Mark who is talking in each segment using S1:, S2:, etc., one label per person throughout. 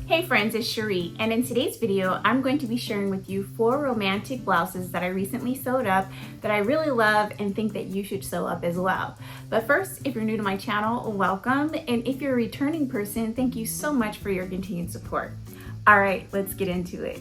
S1: Hey friends, it's Shereé, and in today's video, I'm going to be sharing with you 4 romantic blouses that I recently sewed up that I really love and think that you should sew up as well. But first, if you're new to my channel, welcome, and if you're a returning person, thank you so much for your continued support. All right, let's get into it.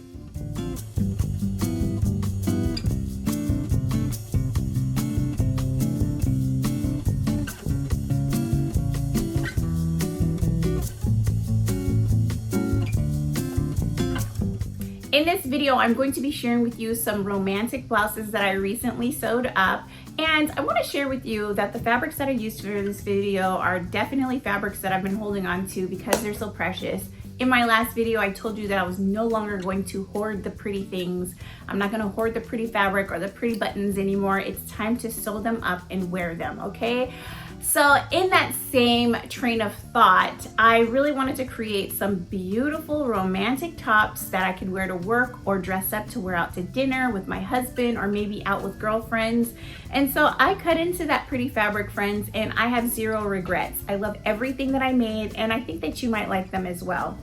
S1: In this video, I'm going to be sharing with you some romantic blouses that I recently sewed up, and I want to share with you that the fabrics that I used for this video are definitely fabrics that I've been holding on to because they're so precious. In my last video, I told you that I was no longer going to hoard the pretty things. I'm not going to hoard the pretty fabric or the pretty buttons anymore. It's time to sew them up and wear them, okay? So in that same train of thought, I really wanted to create some beautiful romantic tops that I could wear to work or dress up to wear out to dinner with my husband or maybe out with girlfriends. And so I cut into that pretty fabric, friends, and I have zero regrets. I love everything that I made, and I think that you might like them as well.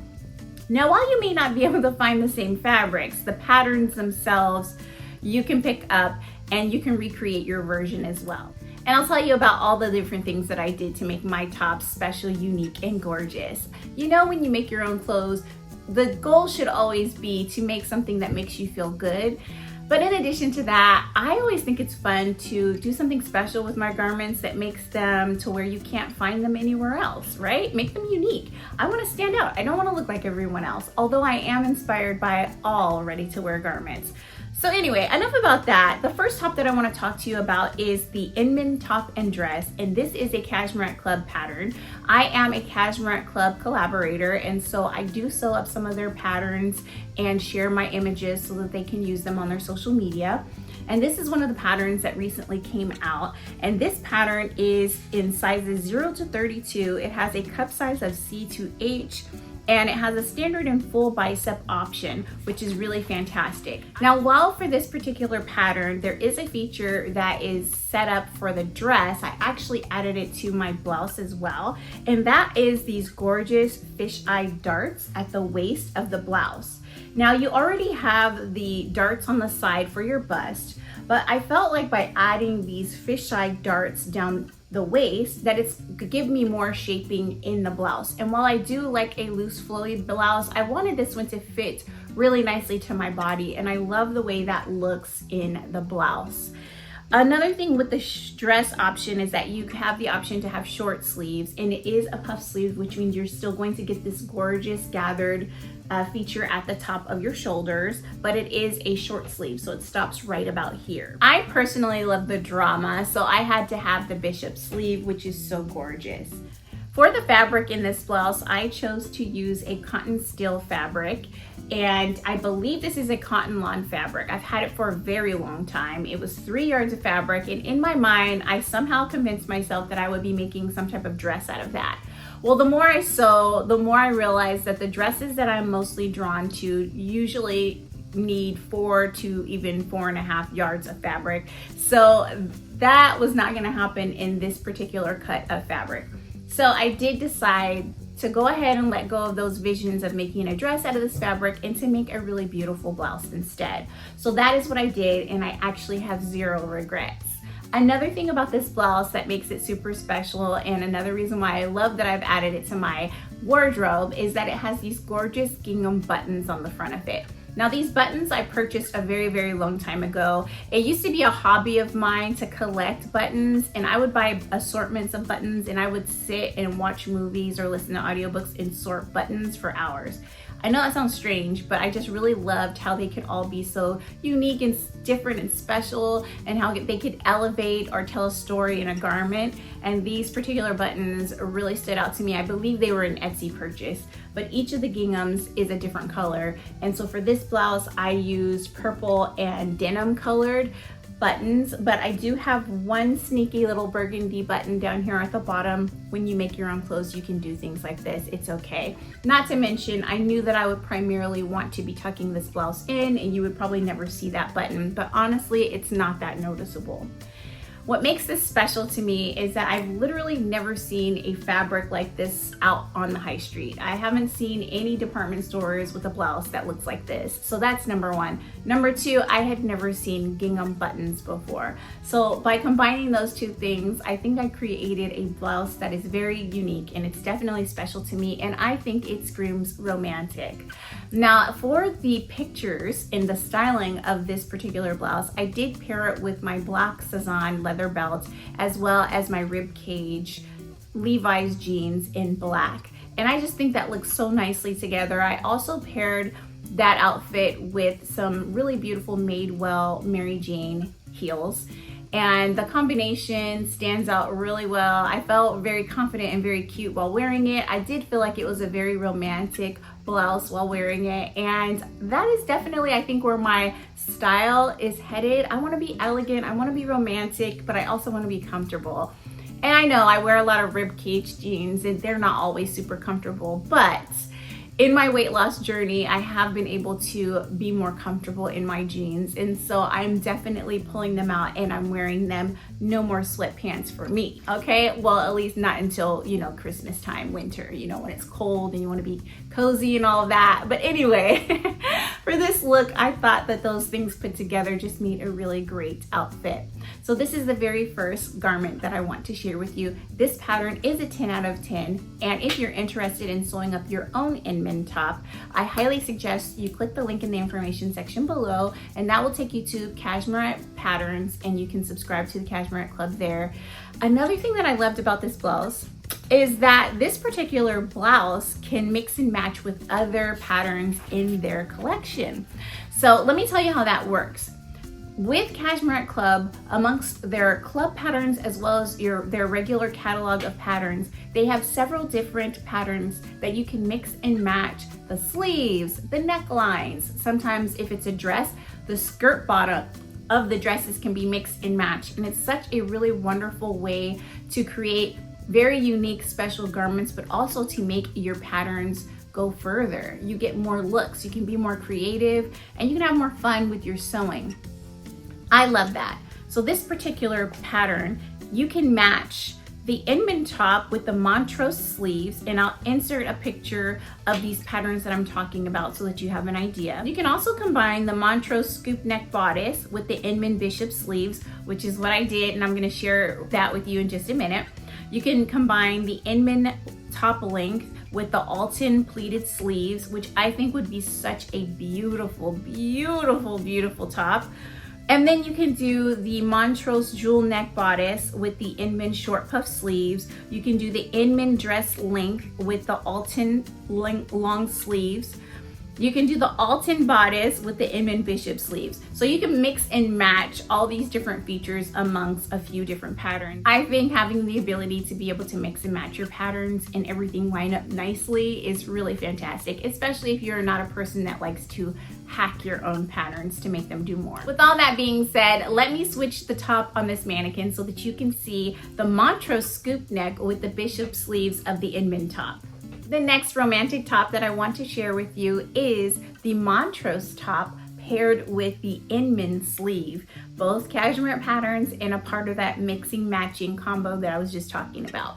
S1: Now, while you may not be able to find the same fabrics, the patterns themselves you can pick up and you can recreate your version as well. And I'll tell you about all the different things that I did to make my tops special, unique, and gorgeous. You know, when you make your own clothes, the goal should always be to make something that makes you feel good. But in addition to that, I always think it's fun to do something special with my garments that makes them to where you can't find them anywhere else, right? Make them unique. I want to stand out. I don't want to look like everyone else, although I am inspired by all ready-to-wear garments. So anyway, enough about that. The first top that I want to talk to you about is the Inman top and dress, and this is a Cashmerette Club pattern. I am a Cashmerette Club collaborator, and so I do sew up some of their patterns and share my images so that they can use them on their social media. And this is one of the patterns that recently came out, and this pattern is in sizes 0 to 32. It has a cup size of C to H, and it has a standard and full bicep option, which is really fantastic. Now, while for this particular pattern, there is a feature that is set up for the dress, I actually added it to my blouse as well, and that is these gorgeous fisheye darts at the waist of the blouse. Now, you already have the darts on the side for your bust, but I felt like by adding these fisheye darts down the waist that it's could give me more shaping in the blouse. And while I do like a loose flowy blouse, I wanted this one to fit really nicely to my body, and I love the way that looks in the blouse. Another thing with the dress option is that you have the option to have short sleeves, and it is a puff sleeve, which means you're still going to get this gorgeous gathered feature at the top of your shoulders, but it is a short sleeve, so it stops right about here. I personally love the drama, so I had to have the bishop sleeve, which is so gorgeous. For the fabric in this blouse, I chose to use a cotton steel fabric, and I believe this is a cotton lawn fabric. I've had it for a very long time. It was 3 yards of fabric, and in my mind, I somehow convinced myself that I would be making some type of dress out of that. Well, the more I sew, the more I realize that the dresses that I'm mostly drawn to usually need 4 to even 4.5 yards of fabric. So that was not gonna happen in this particular cut of fabric. So I did decide to go ahead and let go of those visions of making a dress out of this fabric and to make a really beautiful blouse instead. So that is what I did, and I actually have zero regrets. Another thing about this blouse that makes it super special, and another reason why I love that I've added it to my wardrobe, is that it has these gorgeous gingham buttons on the front of it. Now, these buttons I purchased a very, very long time ago. It used to be a hobby of mine to collect buttons, and I would buy assortments of buttons, and I would sit and watch movies or listen to audiobooks and sort buttons for hours. I know that sounds strange, but I just really loved how they could all be so unique and different and special, and how they could elevate or tell a story in a garment. And these particular buttons really stood out to me. I believe they were an Etsy purchase, but each of the ginghams is a different color. And so for this blouse, I used purple and denim colored buttons, but I do have one sneaky little burgundy button down here at the bottom. When you make your own clothes, you can do things like this. It's okay. Not to mention, I knew that I would primarily want to be tucking this blouse in, and you would probably never see that button, but honestly, it's not that noticeable. What makes this special to me is that I've literally never seen a fabric like this out on the high street. I haven't seen any department stores with a blouse that looks like this. So that's number one. Number two, I had never seen gingham buttons before. So by combining those two things, I think I created a blouse that is very unique, and it's definitely special to me, and I think it screams romantic. Now, for the pictures in the styling of this particular blouse, I did pair it with my black Cezanne leather belt, as well as my rib cage Levi's jeans in black. And I just think that looks so nicely together. I also paired that outfit with some really beautiful Madewell Mary Jane heels. And the combination stands out really well. I felt very confident and very cute while wearing it. I did feel like it was a very romantic blouse while wearing it. And that is definitely, I think, where my style is headed. I wanna be elegant, I wanna be romantic, but I also wanna be comfortable. And I know I wear a lot of rib cage jeans and they're not always super comfortable, but in my weight loss journey, I have been able to be more comfortable in my jeans. And so I'm definitely pulling them out and I'm wearing them. No more sweatpants for me, okay? Well, at least not until, you know, Christmas time, winter, you know, when it's cold and you wanna be cozy and all of that. But anyway, for this look, I thought that those things put together just made a really great outfit. So this is the very first garment that I want to share with you. This pattern is a 10 out of 10. And if you're interested in sewing up your own Inman top, I highly suggest you click the link in the information section below, and that will take you to Cashmerette Patterns, and you can subscribe to the Cashmerette Club there. Another thing that I loved about this blouse is that this particular blouse can mix and match with other patterns in their collection. So let me tell you how that works. With Cashmerette Club, amongst their club patterns as well as their regular catalog of patterns, they have several different patterns that you can mix and match the sleeves, the necklines. Sometimes if it's a dress, the skirt bottom of the dresses can be mixed and matched. And it's such a really wonderful way to create very unique special garments, but also to make your patterns go further. You get more looks, you can be more creative, and you can have more fun with your sewing. I love that. So this particular pattern, you can match the Inman top with the Montrose sleeves, and I'll insert a picture of these patterns that I'm talking about so that you have an idea. You can also combine the Montrose scoop neck bodice with the Inman bishop sleeves, which is what I did, and I'm gonna share that with you in just a minute. You can combine the Inman top length with the Alton pleated sleeves, which I think would be such a beautiful, beautiful, beautiful top. And then you can do the Montrose jewel neck bodice with the Inman short puff sleeves. You can do the Inman dress length with the Alton long sleeves. You can do the Alton bodice with the Inman bishop sleeves. So you can mix and match all these different features amongst a few different patterns. I think having the ability to be able to mix and match your patterns and everything line up nicely is really fantastic, especially if you're not a person that likes to hack your own patterns to make them do more. With all that being said, let me switch the top on this mannequin so that you can see the Montrose scoop neck with the bishop sleeves of the Inman top. The next romantic top that I want to share with you is the Montrose top paired with the Inman sleeve, both Cashmerette patterns and a part of that mixing matching combo that I was just talking about.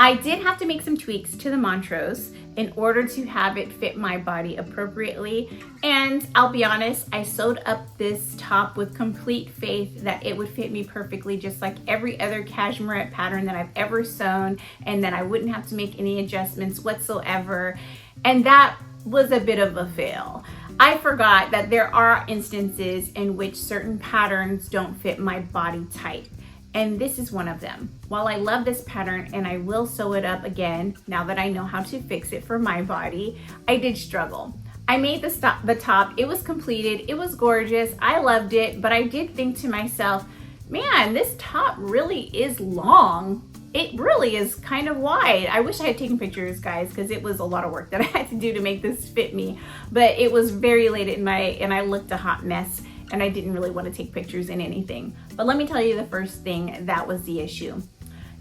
S1: I did have to make some tweaks to the Montrose in order to have it fit my body appropriately, and I'll be honest, I sewed up this top with complete faith that it would fit me perfectly, just like every other Cashmerette pattern that I've ever sewn, and that I wouldn't have to make any adjustments whatsoever, and that was a bit of a fail. I forgot that there are instances in which certain patterns don't fit my body type, and this is one of them. While I love this pattern and I will sew it up again now that I know how to fix it for my body, I did struggle. I made the top, it was completed, it was gorgeous, I loved it, but I did think to myself, man, this top really is long. It really is kind of wide. I wish I had taken pictures, guys, because it was a lot of work that I had to do to make this fit me, but it was very late at night and I looked a hot mess, and I didn't really want to take pictures in anything. But let me tell you the first thing that was the issue.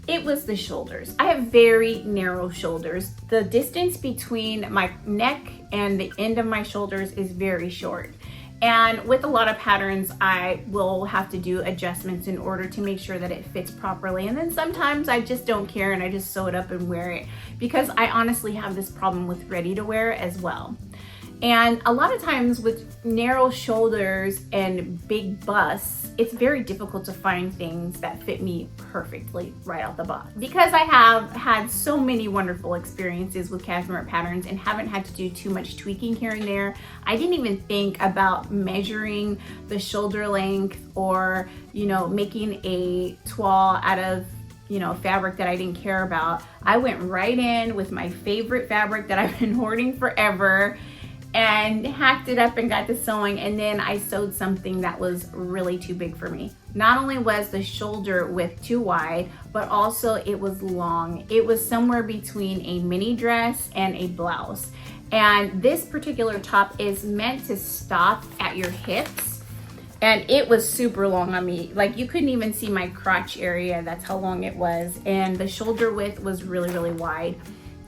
S1: It was the shoulders. I have very narrow shoulders. The distance between my neck and the end of my shoulders is very short. And with a lot of patterns, I will have to do adjustments in order to make sure that it fits properly. And then sometimes I just don't care and I just sew it up and wear it, because I honestly have this problem with ready to wear as well. And a lot of times with narrow shoulders and big busts, it's very difficult to find things that fit me perfectly right out the box. Because I have had so many wonderful experiences with Cashmerette Patterns and haven't had to do too much tweaking here and there, I didn't even think about measuring the shoulder length or, you know, making a toile out of, you know, fabric that I didn't care about. I went right in with my favorite fabric that I've been hoarding forever and hacked it up and got to sewing, and then I sewed something that was really too big for me. Not only was the shoulder width too wide, but also it was long. It was somewhere between a mini dress and a blouse. And this particular top is meant to stop at your hips, and it was super long on me. Like, you couldn't even see my crotch area, that's how long it was. And the shoulder width was really, really wide.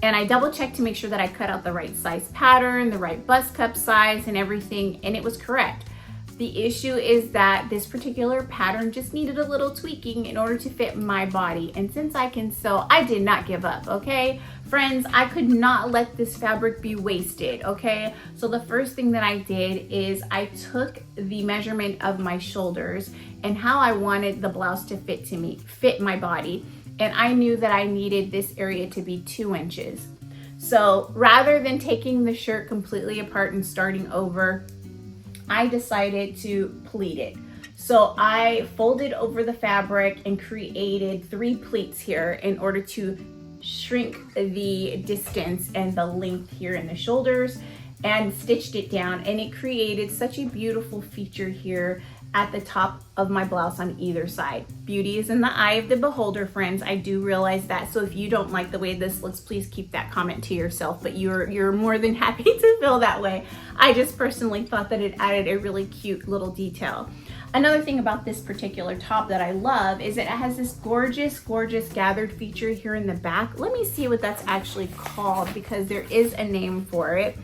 S1: And I double checked to make sure that I cut out the right size pattern, the right bust cup size and everything, and it was correct. The issue is that this particular pattern just needed a little tweaking in order to fit my body. And since I can sew, I did not give up, okay? Friends, I could not let this fabric be wasted, okay? So the first thing that I did is I took the measurement of my shoulders and how I wanted the blouse to fit my body. And I knew that I needed this area to be 2 inches. So rather than taking the shirt completely apart and starting over, I decided to pleat it. So I folded over the fabric and created 3 pleats here in order to shrink the distance and the length here in the shoulders, and stitched it down, and it created such a beautiful feature here at the top of my blouse on either side. Beauty is in the eye of the beholder, friends. I do realize that. So if you don't like the way this looks, please keep that comment to yourself, but you're more than happy to feel that way. I just personally thought that it added a really cute little detail. Another thing about this particular top that I love is that it has this gorgeous, gorgeous gathered feature here in the back. Let me see what that's actually called, because there is a name for it.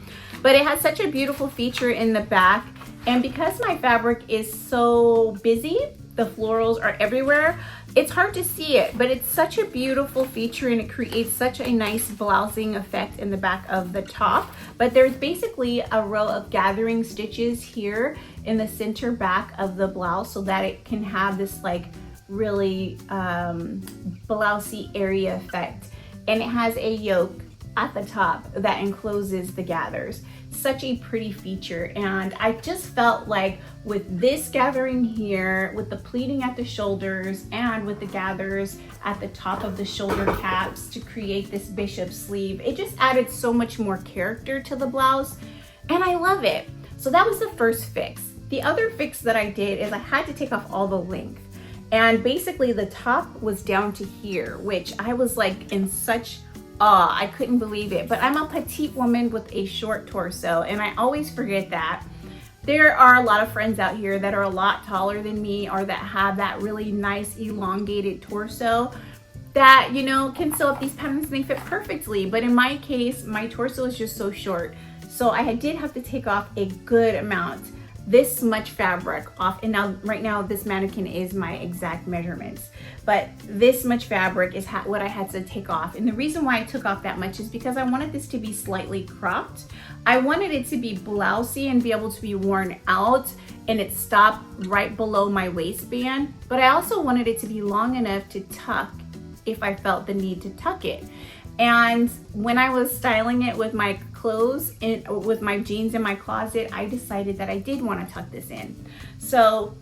S1: But it has such a beautiful feature in the back. And because my fabric is so busy, the florals are everywhere, it's hard to see it, but it's such a beautiful feature and it creates such a nice blousing effect in the back of the top. But there's basically a row of gathering stitches here in the center back of the blouse so that it can have this like really blousey area effect. And it has a yoke at the top that encloses the gathers. Such a pretty feature, and I just felt like with this gathering here, with the pleating at the shoulders and with the gathers at the top of the shoulder caps to create this bishop sleeve, it just added so much more character to the blouse, and I love it. So that was the first fix. The other fix that I did is I had to take off all the length, and basically the top was down to here, which I was like in such awe. I couldn't believe it. But I'm a petite woman with a short torso, and I always forget that. There are a lot of friends out here that are a lot taller than me, or that have that really nice elongated torso that, you know, can sew up these patterns and they fit perfectly. But in my case, my torso is just so short. So I did have to take off a good amount, this much fabric off. And now, right now, this mannequin is my exact measurements. But this much fabric is what I had to take off. And the reason why I took off that much is because I wanted this to be slightly cropped. I wanted it to be blousey and be able to be worn out, and it stopped right below my waistband. But I also wanted it to be long enough to tuck if I felt the need to tuck it. And when I was styling it with my clothes and with my jeans in my closet, I decided that I did want to tuck this in. So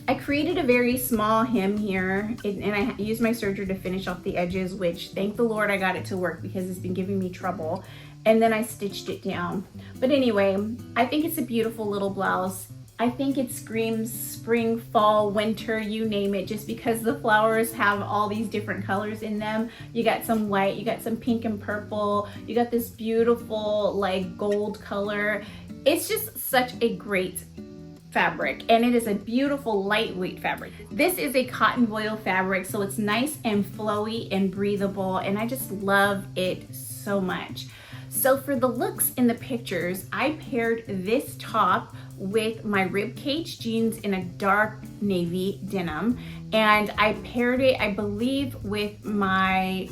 S1: I created a very small hem here, and I used my serger to finish off the edges, which thank the Lord I got it to work because it's been giving me trouble. And then I stitched it down. But anyway, I think it's a beautiful little blouse. I think it screams spring, fall, winter, you name it, just because the flowers have all these different colors in them. You got some white, you got some pink and purple, you got this beautiful like gold color. It's just such a great fabric, and it is a beautiful lightweight fabric. This is a cotton voile fabric, so it's nice and flowy and breathable, and I just love it so much. So for the looks in the pictures, I paired this top with my ribcage jeans in a dark navy denim, and I paired it, I believe, with my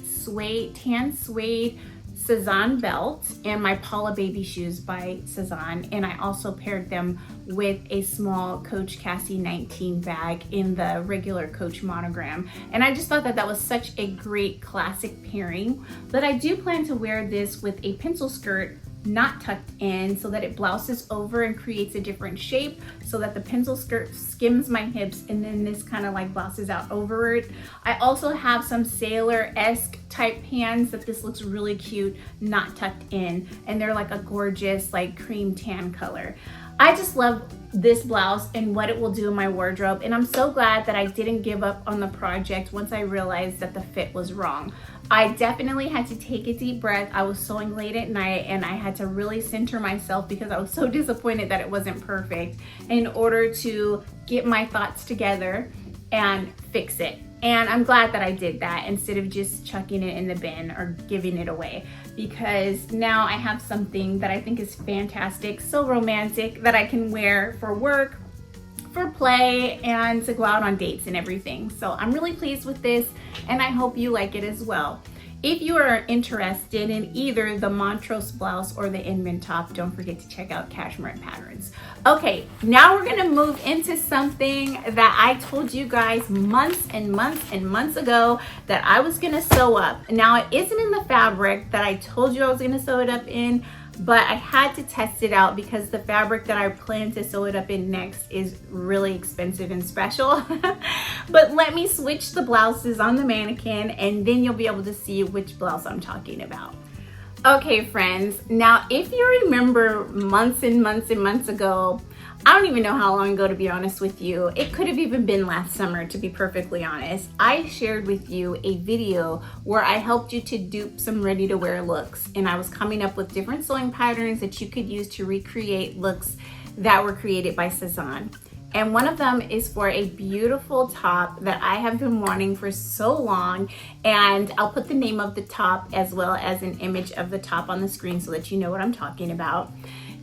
S1: tan suede Cezanne belt and my Paula baby shoes by Cezanne, and I also paired them with a small Coach Cassie 19 bag in the regular Coach monogram. And I just thought that that was such a great classic pairing, that I do plan to wear this with a pencil skirt not tucked in, so that it blouses over and creates a different shape, so that the pencil skirt skims my hips and then this kind of like blouses out over it. I also have some sailor-esque type pants that this looks really cute, not tucked in, and they're like a gorgeous like cream tan color. I just love this blouse and what it will do in my wardrobe, and I'm so glad that I didn't give up on the project once I realized that the fit was wrong. I definitely had to take a deep breath. I was sewing late at night and I had to really center myself because I was so disappointed that it wasn't perfect, in order to get my thoughts together and fix it. And I'm glad that I did that instead of just chucking it in the bin or giving it away, because now I have something that I think is fantastic, so romantic, that I can wear for work, for play, and to go out on dates and everything. So I'm really pleased with this, and I hope you like it as well. If you are interested in either the Montrose blouse or the Inman top, don't forget to check out Cashmerette Patterns. Okay, now we're gonna move into something that I told you guys months and months and months ago that I was gonna sew up. Now, it isn't in the fabric that I told you I was gonna sew it up in, but I had to test it out because the fabric that I plan to sew it up in next is really expensive and special. But let me switch the blouses on the mannequin and then you'll be able to see which blouse I'm talking about. Okay, friends, now if you remember months and months and months ago, I don't even know how long ago, to be honest with you. It could have even been last summer, to be perfectly honest. I shared with you a video where I helped you to dupe some ready-to-wear looks, and I was coming up with different sewing patterns that you could use to recreate looks that were created by Cezanne. And one of them is for a beautiful top that I have been wanting for so long, and I'll put the name of the top as well as an image of the top on the screen so that you know what I'm talking about.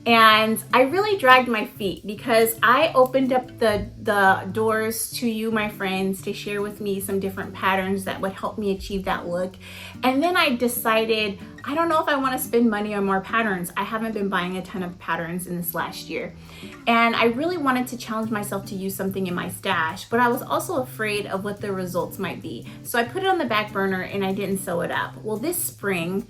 S1: And I really dragged my feet because I opened up the doors to you, my friends, to share with me some different patterns that would help me achieve that look. And then I decided, I don't know if I want to spend money on more patterns. I haven't been buying a ton of patterns in this last year. And I really wanted to challenge myself to use something in my stash, but I was also afraid of what the results might be. So I put it on the back burner and I didn't sew it up. Well, this spring,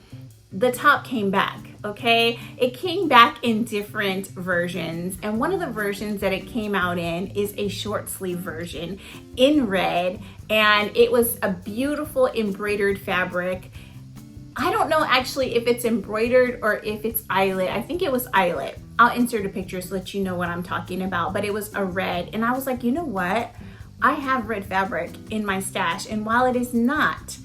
S1: the top came back, okay? It came back in different versions, and one of the versions that it came out in is a short sleeve version in red, and it was a beautiful embroidered fabric. I don't know actually if it's embroidered or if it's eyelet. I think it was eyelet. I'll insert a picture so that you know what I'm talking about, but it was a red, and I was like, you know what? I have red fabric in my stash, and while it is not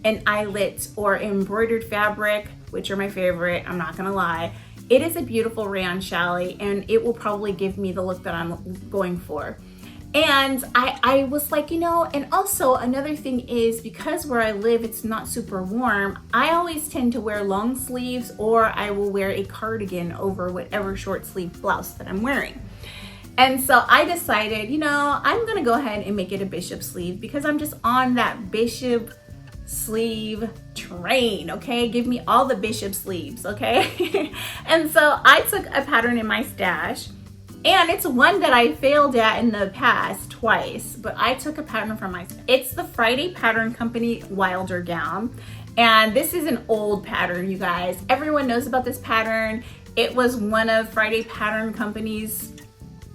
S1: an eyelet or embroidered fabric, which are my favorite, I'm not gonna lie, it is a beautiful rayon challis, and it will probably give me the look that I'm going for. And I was like, you know, and also another thing is, because where I live, it's not super warm, I always tend to wear long sleeves, or I will wear a cardigan over whatever short sleeve blouse that I'm wearing. And so I decided, you know, I'm gonna go ahead and make it a bishop sleeve because I'm just on that bishop sleeve train, okay? Give me all the bishop sleeves, okay? And so I took a pattern in my stash, and it's one that I failed at in the past twice, but I took a pattern from it's the Frida Pattern Company Wilder gown, and this is an old pattern, you guys. Everyone knows about this pattern. It was one of Frida Pattern Company's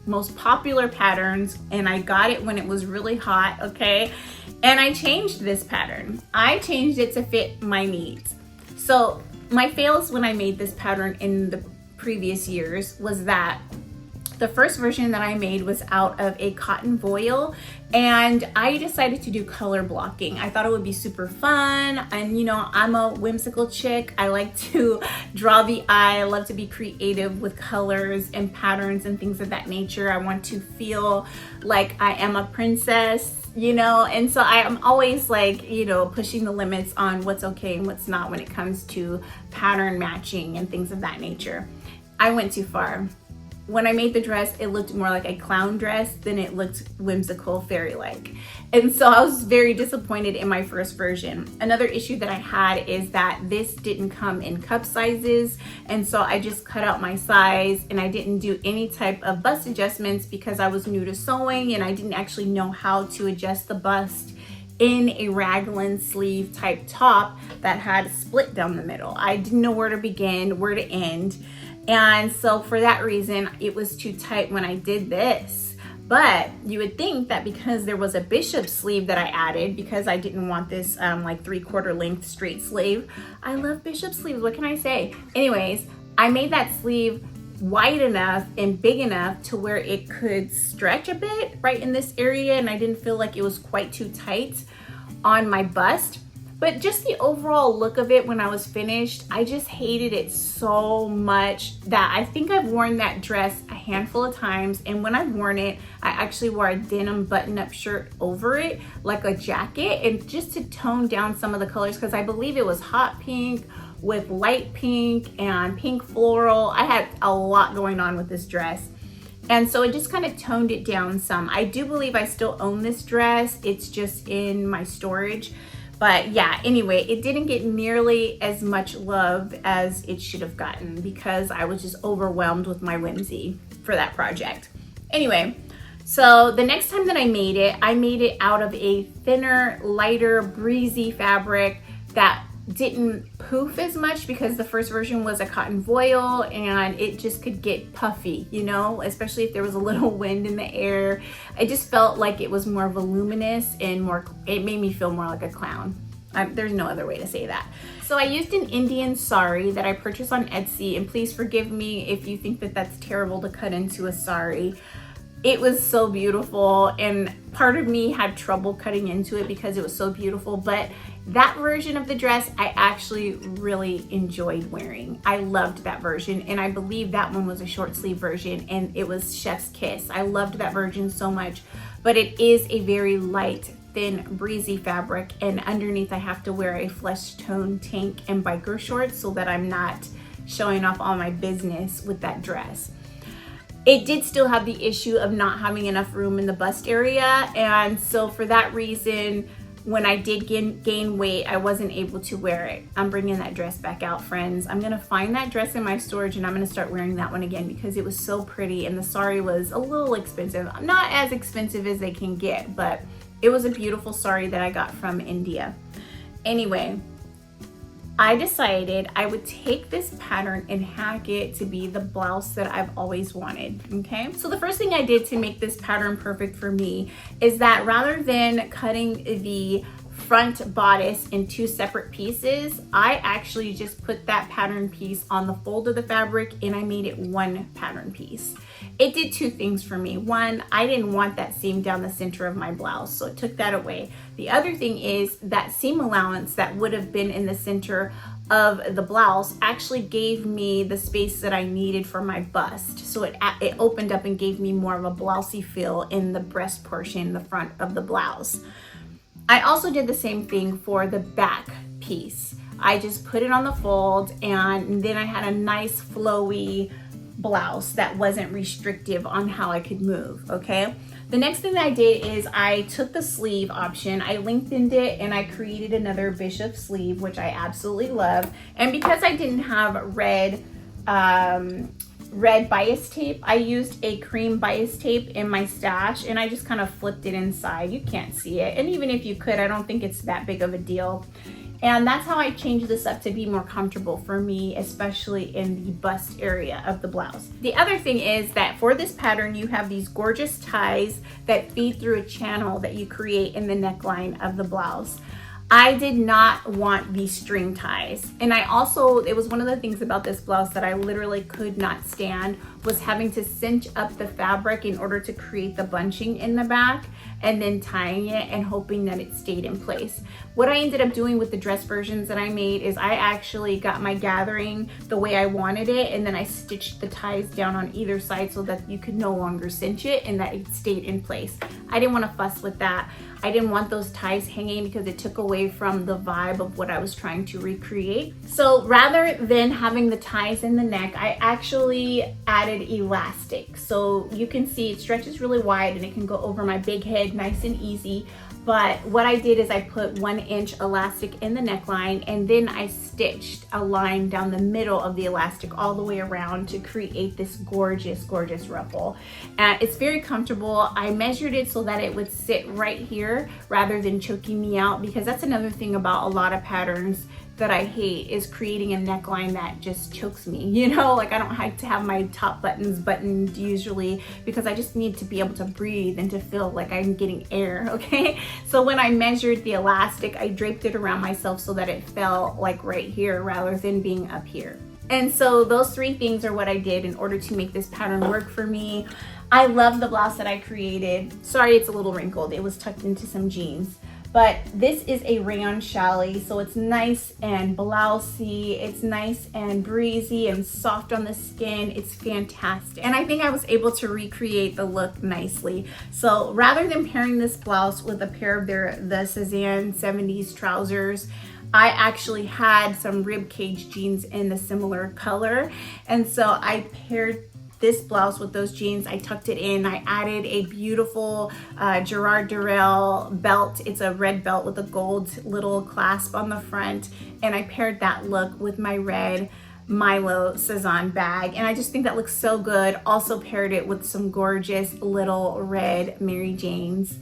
S1: most popular patterns, and I got it when it was really hot, okay? And I changed this pattern. I changed it to fit my needs. So my fails when I made this pattern in the previous years was that The first version that I made was out of a cotton voile, and I decided to do color blocking. I thought it would be super fun, and you know, I'm a whimsical chick. I like to draw the eye. I love to be creative with colors and patterns and things of that nature. I want to feel like I am a princess, you know, and so I am always like, you know, pushing the limits on what's okay and what's not when it comes to pattern matching and things of that nature. I went too far. When I made the dress, it looked more like a clown dress than it looked whimsical, fairy-like. And so I was very disappointed in my first version. Another issue that I had is that this didn't come in cup sizes. And so I just cut out my size, and I didn't do any type of bust adjustments because I was new to sewing and I didn't actually know how to adjust the bust in a raglan sleeve type top that had split down the middle. I didn't know where to begin, where to end. And so for that reason, it was too tight when I did this. But you would think that because there was a bishop sleeve that I added, because I didn't want this like 3/4 length straight sleeve. I love bishop sleeves, what can I say? Anyways, I made that sleeve wide enough and big enough to where it could stretch a bit right in this area, and I didn't feel like it was quite too tight on my bust. But just the overall look of it when I was finished, I just hated it so much that I think I've worn that dress a handful of times. And when I've worn it, I actually wore a denim button-up shirt over it, like a jacket, and just to tone down some of the colors, because I believe it was hot pink with light pink and pink floral. I had a lot going on with this dress. And so it just kind of toned it down some. I do believe I still own this dress. It's just in my storage. But yeah, anyway, it didn't get nearly as much love as it should have gotten because I was just overwhelmed with my whimsy for that project. Anyway, so the next time that I made it out of a thinner, lighter, breezy fabric that didn't poof as much because the first version was a cotton voile and it just could get puffy, you know, especially if there was a little wind in the air. I just felt like it was more voluminous and more, it made me feel more like a clown. There's no other way to say that. So I used an Indian sari that I purchased on Etsy, and please forgive me if you think that that's terrible to cut into a sari. It was so beautiful, and part of me had trouble cutting into it because it was so beautiful, but that version of the dress I actually really enjoyed wearing. I loved that version, and I believe that one was a short sleeve version, and it was chef's kiss. I loved that version so much, but it is a very light, thin, breezy fabric, and underneath I have to wear a flesh tone tank and biker shorts so that I'm not showing off all my business with that dress. It did still have the issue of not having enough room in the bust area, and so for that reason, when I did gain weight, I wasn't able to wear it. I'm bringing that dress back out, friends. I'm gonna find that dress in my storage and I'm gonna start wearing that one again because it was so pretty, and the sari was a little expensive. Not as expensive as they can get, but it was a beautiful sari that I got from India. Anyway, I decided I would take this pattern and hack it to be the blouse that I've always wanted, okay? So the first thing I did to make this pattern perfect for me is that rather than cutting the front bodice in two separate pieces, I actually just put that pattern piece on the fold of the fabric and I made it one pattern piece. It did two things for me. One, I didn't want that seam down the center of my blouse, so it took that away. The other thing is that seam allowance that would have been in the center of the blouse actually gave me the space that I needed for my bust. So it opened up and gave me more of a blousey feel in the breast portion, the front of the blouse. I also did the same thing for the back piece. I just put it on the fold and then I had a nice flowy blouse that wasn't restrictive on how I could move, okay? The next thing that I did is I took the sleeve option, I lengthened it, and I created another bishop sleeve, which I absolutely love. And because I didn't have red bias tape, I used a cream bias tape in my stash and I just kind of flipped it inside. You can't see it, and even if you could, I don't think it's that big of a deal. And that's how I changed this up to be more comfortable for me, especially in the bust area of the blouse. The other thing is that for this pattern, you have these gorgeous ties that feed through a channel that you create in the neckline of the blouse. I did not want these string ties. And I also, it was one of the things about this blouse that I literally could not stand, was having to cinch up the fabric in order to create the bunching in the back and then tying it and hoping that it stayed in place. What I ended up doing with the dress versions that I made is I actually got my gathering the way I wanted it, and then I stitched the ties down on either side so that you could no longer cinch it and that it stayed in place. I didn't want to fuss with that. I didn't want those ties hanging because it took away from the vibe of what I was trying to recreate. So rather than having the ties in the neck, I actually added elastic. So you can see it stretches really wide and it can go over my big head nice and easy. But what I did is I put 1 inch elastic in the neckline, and then I stitched a line down the middle of the elastic all the way around to create this gorgeous, gorgeous ruffle. And it's very comfortable. I measured it so that it would sit right here rather than choking me out, because that's another thing about a lot of patterns that I hate, is creating a neckline that just chokes me, you know? Like, I don't like to have my top buttons buttoned usually, because I just need to be able to breathe and to feel like I'm getting air, okay? So when I measured the elastic, I draped it around myself so that it felt like right here rather than being up here. And so those 3 things are what I did in order to make this pattern work for me. I love the blouse that I created. Sorry, it's a little wrinkled. It was tucked into some jeans. But this is a rayon challis, so it's nice and blousey, it's nice and breezy and soft on the skin. It's fantastic. And I think I was able to recreate the look nicely. So rather than pairing this blouse with a pair of the Cezanne 70s trousers, I actually had some rib cage jeans in the similar color. And so I paired this blouse with those jeans. I tucked it in. I added a beautiful Gerard Durrell belt. It's a red belt with a gold little clasp on the front. And I paired that look with my red Milo Cezanne bag. And I just think that looks so good. Also paired it with some gorgeous little red Mary Janes.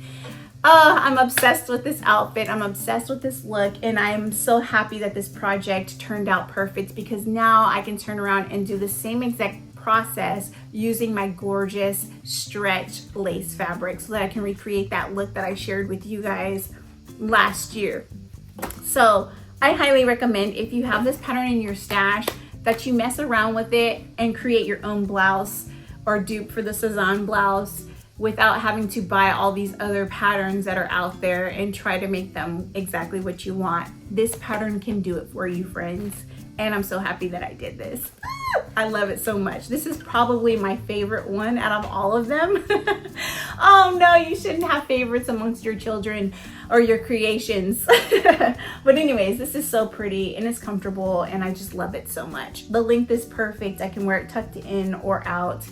S1: I'm obsessed with this outfit. I'm obsessed with this look, and I'm so happy that this project turned out perfect, because now I can turn around and do the same exact process using my gorgeous stretch lace fabric so that I can recreate that look that I shared with you guys last year. So I highly recommend, if you have this pattern in your stash, that you mess around with it and create your own blouse or dupe for the Cezanne blouse without having to buy all these other patterns that are out there and try to make them exactly what you want. This pattern can do it for you, friends. And I'm so happy that I did this. I love it so much. This is probably my favorite one out of all of them. Oh no, you shouldn't have favorites amongst your children or your creations. But anyways, this is so pretty and it's comfortable and I just love it so much. The length is perfect. I can wear it tucked in or out.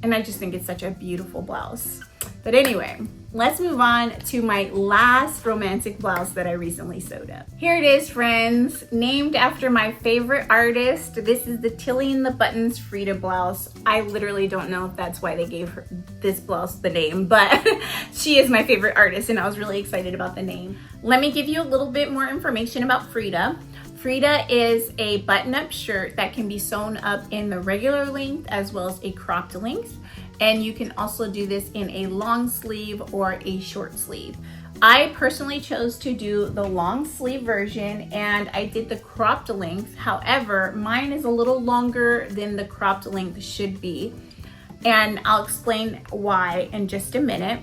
S1: And I just think it's such a beautiful blouse. But anyway, let's move on to my last romantic blouse that I recently sewed up. Here it is, friends, named after my favorite artist. This is the Tilly and the Buttons Frida blouse. I literally don't know if that's why they gave her this blouse the name, but she is my favorite artist and I was really excited about the name. Let me give you a little bit more information about Frida. Frida is a button-up shirt that can be sewn up in the regular length as well as a cropped length. And you can also do this in a long sleeve or a short sleeve. I personally chose to do the long sleeve version and I did the cropped length. However, mine is a little longer than the cropped length should be. And I'll explain why in just a minute.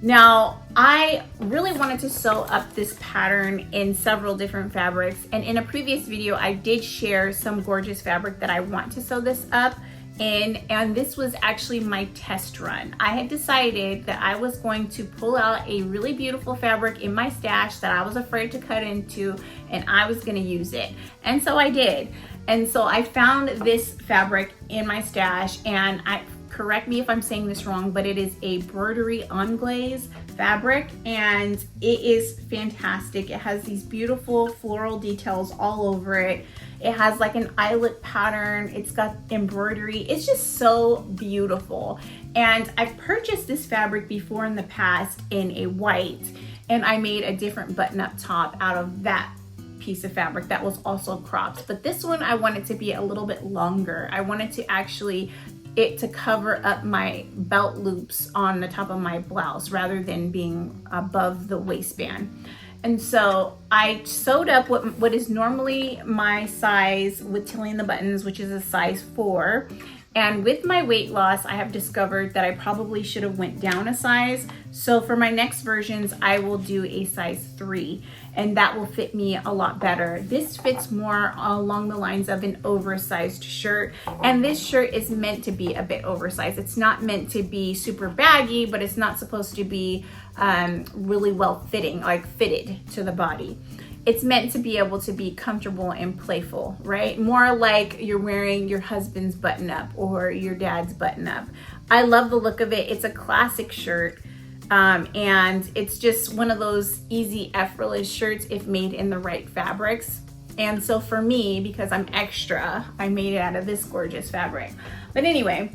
S1: Now, I really wanted to sew up this pattern in several different fabrics. And in a previous video, I did share some gorgeous fabric that I want to sew this up in, and this was actually my test run. I had decided that I was going to pull out a really beautiful fabric in my stash that I was afraid to cut into, and I was gonna use it. And so I did. And so I found this fabric in my stash, and correct me if I'm saying this wrong, but it is a broderie anglaise fabric and it is fantastic. It has these beautiful floral details all over it. It has like an eyelet pattern. It's got embroidery. It's just so beautiful. And I've purchased this fabric before in the past in a white, and I made a different button-up top out of that piece of fabric that was also cropped. But this one I wanted to be a little bit longer. I wanted to actually to cover up my belt loops on the top of my blouse rather than being above the waistband. And so I sewed up what is normally my size with tilling the buttons, which is a size 4. And with my weight loss, I have discovered that I probably should have went down a size. So for my next versions, I will do a size 3, and that will fit me a lot better. This fits more along the lines of an oversized shirt, and this shirt is meant to be a bit oversized. It's not meant to be super baggy, but it's not supposed to be really well fitting, like fitted to the body. It's meant to be able to be comfortable and playful, right? More like you're wearing your husband's button up or your dad's button up. I love the look of it. It's a classic shirt, and it's just one of those easy, effortless shirts if made in the right fabrics. And so for me, because I'm extra, I made it out of this gorgeous fabric. But anyway,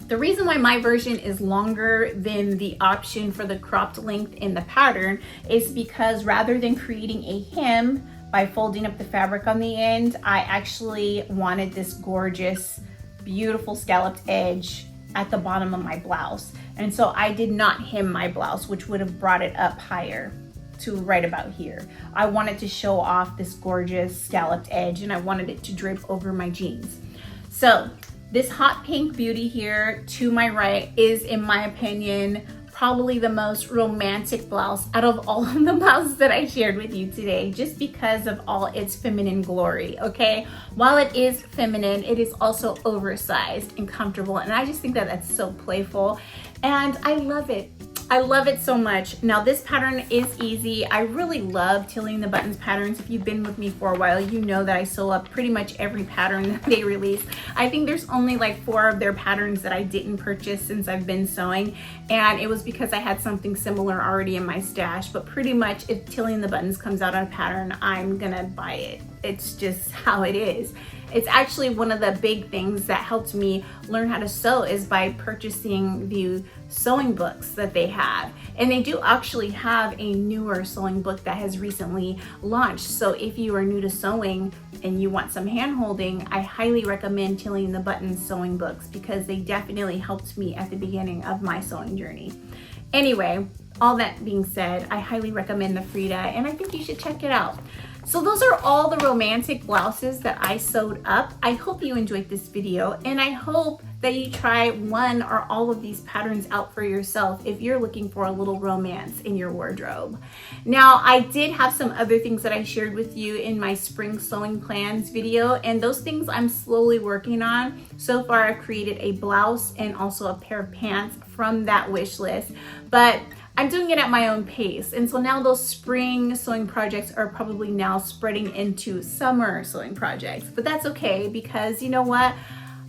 S1: the reason why my version is longer than the option for the cropped length in the pattern is because rather than creating a hem by folding up the fabric on the end, I actually wanted this gorgeous, beautiful scalloped edge at the bottom of my blouse. And so I did not hem my blouse, which would have brought it up higher to right about here. I wanted to show off this gorgeous scalloped edge, and I wanted it to drape over my jeans. So this hot pink beauty here to my right is, in my opinion, probably the most romantic blouse out of all of the blouses that I shared with you today, just because of all its feminine glory, okay? While it is feminine, it is also oversized and comfortable, and I just think that that's so playful, and I love it. I love it so much. Now this pattern is easy. I really love tilling the buttons patterns. If you've been with me for a while, you know that I sew up pretty much every pattern that they release. I think there's only like 4 of their patterns that I didn't purchase since I've been sewing, and it was because I had something similar already in my stash. But pretty much if tilling the buttons comes out on a pattern, I'm gonna buy it. It's just how it is. It's actually one of the big things that helped me learn how to sew is by purchasing the sewing books that they have. And they do actually have a newer sewing book that has recently launched. So if you are new to sewing and you want some hand holding, I highly recommend Tilling the Buttons sewing books because they definitely helped me at the beginning of my sewing journey. Anyway, all that being said, I highly recommend the Frida, and I think you should check it out. So those are all the romantic blouses that I sewed up. I hope you enjoyed this video, and I hope that you try one or all of these patterns out for yourself if you're looking for a little romance in your wardrobe. Now, I did have some other things that I shared with you in my spring sewing plans video, and those things I'm slowly working on. So far, I've created a blouse and also a pair of pants from that wish list, but I'm doing it at my own pace. And so now those spring sewing projects are probably now spreading into summer sewing projects. But that's okay, because you know what?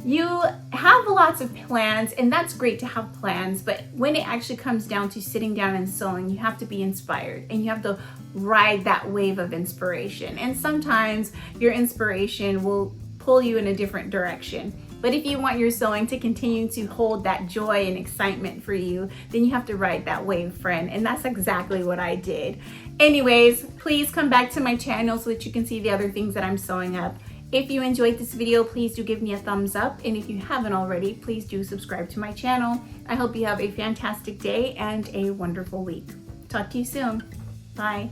S1: You have lots of plans, and that's great to have plans, but when it actually comes down to sitting down and sewing, you have to be inspired and you have to ride that wave of inspiration. And sometimes your inspiration will pull you in a different direction. But if you want your sewing to continue to hold that joy and excitement for you, then you have to ride that wave, friend. And that's exactly what I did. Anyways, please come back to my channel so that you can see the other things that I'm sewing up. If you enjoyed this video, please do give me a thumbs up. And if you haven't already, please do subscribe to my channel. I hope you have a fantastic day and a wonderful week. Talk to you soon. Bye.